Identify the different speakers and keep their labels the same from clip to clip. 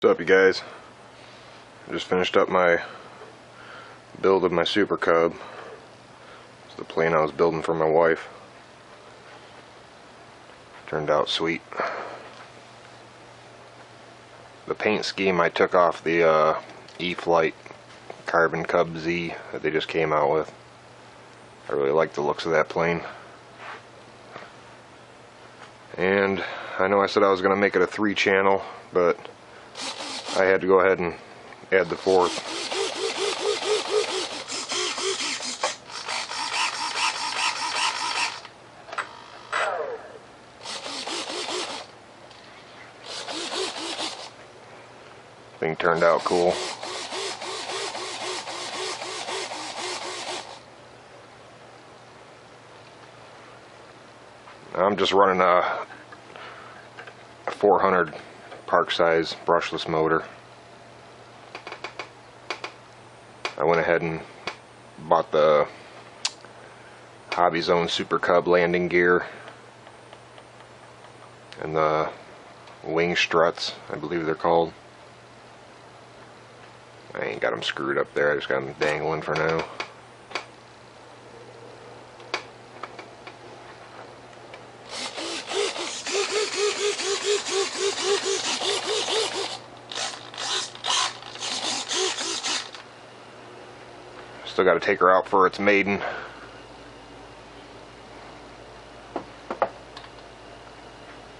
Speaker 1: What's up, you guys? I just finished up my build of my Super-Cub. It's the plane I was building for my wife. Turned out sweet. The paint scheme I took off the E-Flight Carbon Cub Z that they just came out with. I really like the looks of that plane. And I know I said I was going to make it a 3-channel, but I had to go ahead and add the 4th. Thing turned out cool. I'm just running a 400 park size brushless motor. I went ahead and bought the Hobby Zone Super-Cub landing gear and the wing struts, I believe they're called. I ain't got them screwed up there, I just got them dangling for now. Still got to take her out for its maiden.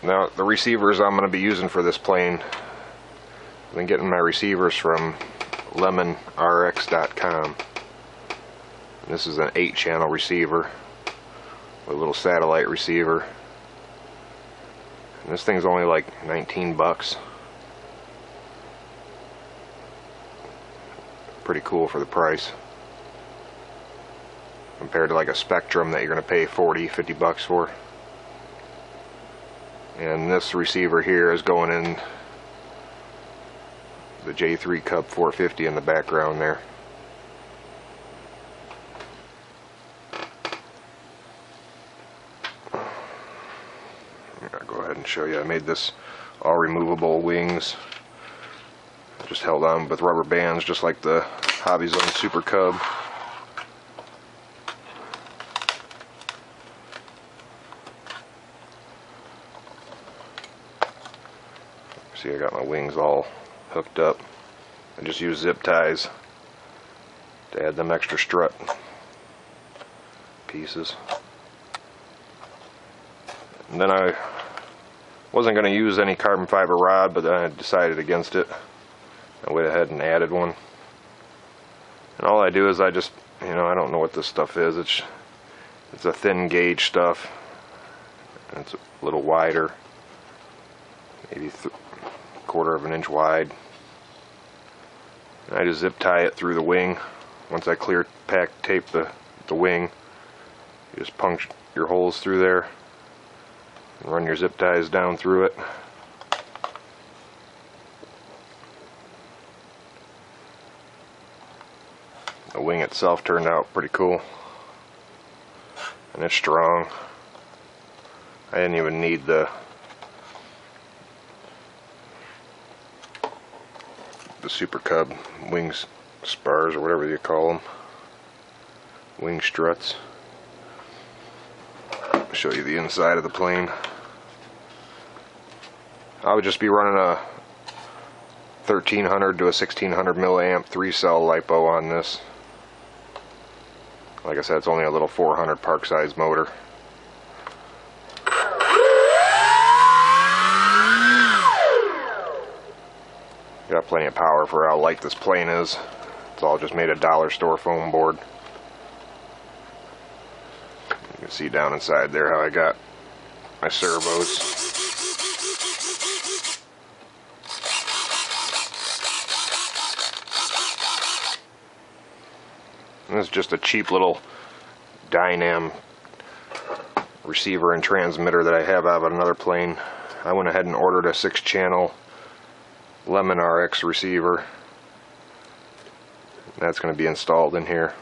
Speaker 1: Now, the receivers I'm going to be using for this plane, I've been getting my receivers from lemonrx.com. This is an 8-channel receiver with a little satellite receiver. And this thing's only like 19 bucks. Pretty cool for the price, compared to like a Spectrum that you're going to pay 40-50 bucks for. And this receiver here is going in the J3 Cub 450 in the background there. I'll go ahead and show you. I made this all removable wings. Just held on with rubber bands just like the Hobby Zone Super-Cub. See, I got my wings all hooked up. I just use zip ties to add them extra strut pieces. And then I wasn't going to use any carbon fiber rod, but then I decided against it. I went ahead and added one. And all I do is I just, I don't know what this stuff is. It's a thin gauge stuff. And it's a little wider, maybe 1/4 of an inch wide. And I just zip tie it through the wing. Once I clear pack tape the wing, you just punch your holes through there and run your zip ties down through it. The wing itself turned out pretty cool, and it's strong. I didn't even need the Super-Cub wings spars, or whatever you call them, wing struts. I'll show you the inside of the plane. I would just be running a 1300 to a 1600 milliamp 3-cell LiPo on this. Like I said, it's only a little 400 park size motor. Got plenty of power for how light this plane is. It's all just made of dollar store foam board. You can see down inside there how I got my servos. And this is just a cheap little Dynam receiver and transmitter that I have out of another plane. I went ahead and ordered a 6-channel LemonRx receiver. That's going to be installed in here.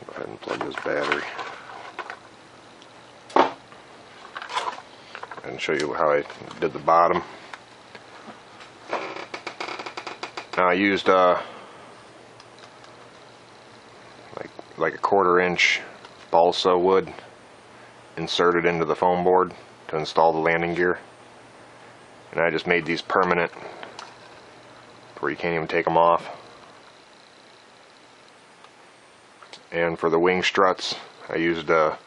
Speaker 1: Go ahead and plug this battery. and show you how I did the bottom. Now I used like a 1/4 inch balsa wood inserted into the foam board to install the landing gear, and I just made these permanent where you can't even take them off. And for the wing struts, I used like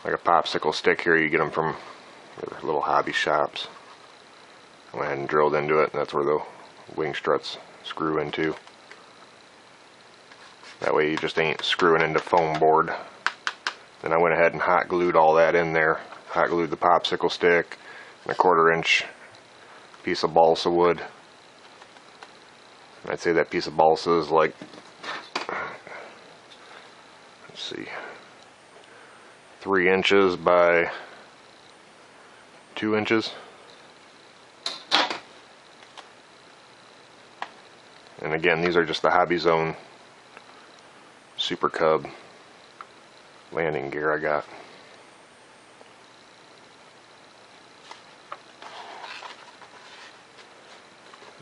Speaker 1: a popsicle stick here. You get them from little hobby shops. I went ahead and drilled into it, and that's where the wing struts screw into. That way you just ain't screwing into foam board. Then I went ahead and hot glued all that in there. Hot glued the popsicle stick and a 1/4 inch piece of balsa wood. I'd say that piece of balsa is like, let's see, 3 inches by 2 inches. And again, these are just the Hobby Zone Super-Cub landing gear I got.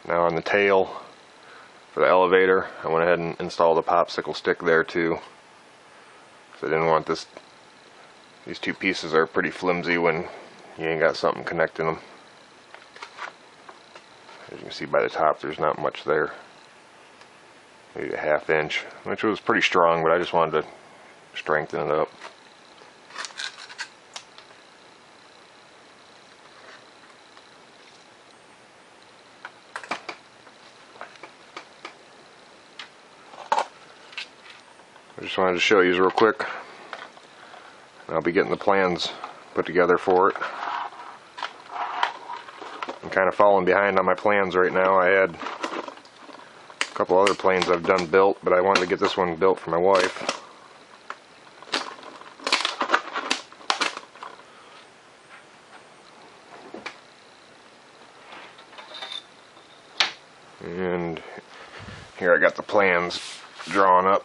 Speaker 1: Now on the tail for the elevator, I went ahead and installed a popsicle stick there too. So I didn't want this. These two pieces are pretty flimsy when you ain't got something connecting them. As you can see by the top, there's not much there. Maybe a 1/2 inch, which was pretty strong, but I just wanted to strengthen it up. I just wanted to show you real quick. I'll be getting the plans put together for it. I'm kind of falling behind on my plans right now. I had a couple other planes I've done built, but I wanted to get this one built for my wife. And here I got the plans drawn up.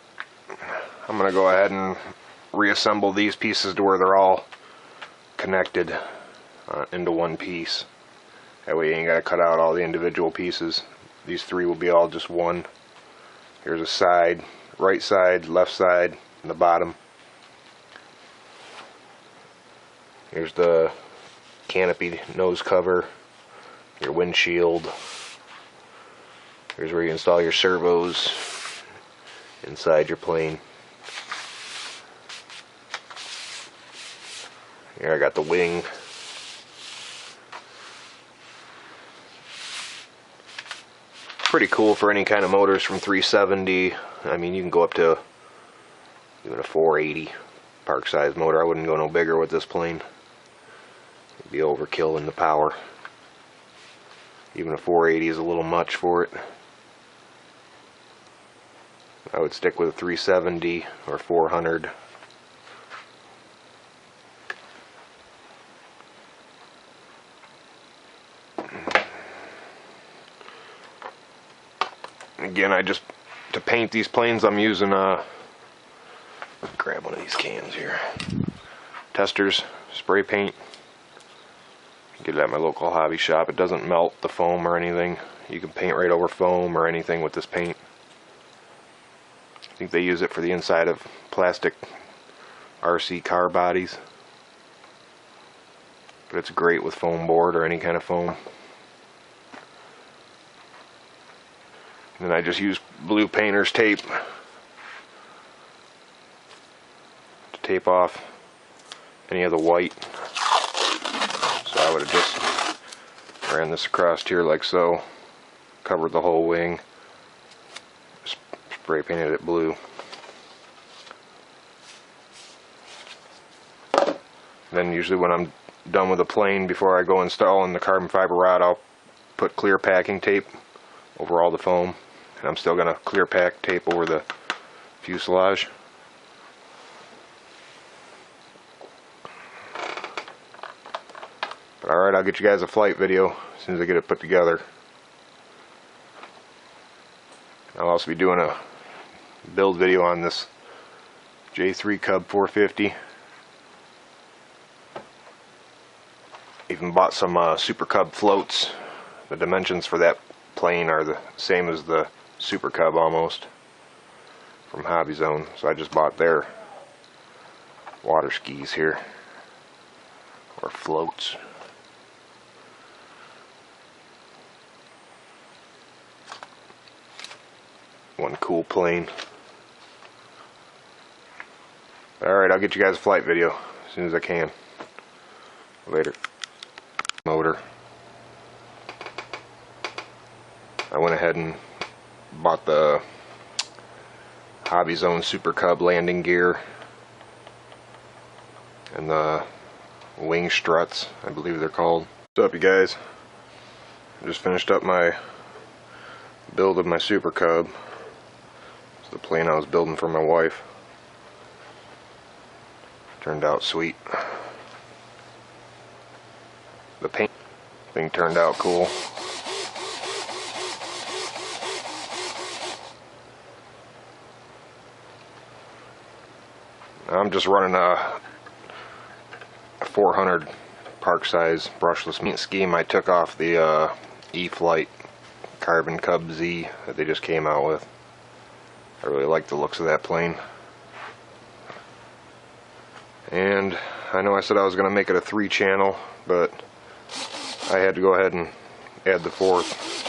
Speaker 1: I'm going to go ahead and reassemble these pieces to where they're all connected into one piece. That way you ain't got to cut out all the individual pieces. These three will be all just one. Here's a side, right side, left side, and the bottom. Here's the canopy nose cover, your windshield. Here's where you install your servos inside your plane. Here I got the wing. Pretty cool for any kind of motors from 370. I mean, you can go up to even a 480 park size motor. I wouldn't go no bigger with this plane. It'd be overkill in the power. Even a 480 is a little much for it. I would stick with a 370 or 400. Again, to paint these planes, I'm using grab one of these cans here. Testors spray paint. Get it at my local hobby shop. It doesn't melt the foam or anything. You can paint right over foam or anything with this paint. I think they use it for the inside of plastic RC car bodies. But it's great with foam board or any kind of foam. And then I just use blue painter's tape to tape off any of the white. So I would have just ran this across here like so, covered the whole wing, spray painted it blue. Then usually when I'm done with the plane, before I go installing the carbon fiber rod, I'll put clear packing tape over all the foam. And I'm still going to clear pack tape over the fuselage. But alright, I'll get you guys a flight video as soon as I get it put together. I'll also be doing a build video on this J3 Cub 450. even bought some Super-Cub floats. The dimensions for that plane are the same as the Super-Cub almost from Hobby Zone. So I just bought their water skis here, or floats. One cool plane. Alright, I'll get you guys a flight video as soon as I can. Later. Motor. I went ahead and bought the Hobby Zone Super-Cub landing gear and the wing struts, I believe they're called. What's up, you guys? I just finished up my build of my Super-Cub. It's the plane I was building for my wife. Turned out sweet. The paint thing turned out cool. I'm just running a 400 park size brushless paint scheme I took off the E-Flight Carbon Cub Z that they just came out with. I really like the looks of that plane. And I know I said I was going to make it a 3-channel, but I had to go ahead and add the 4th.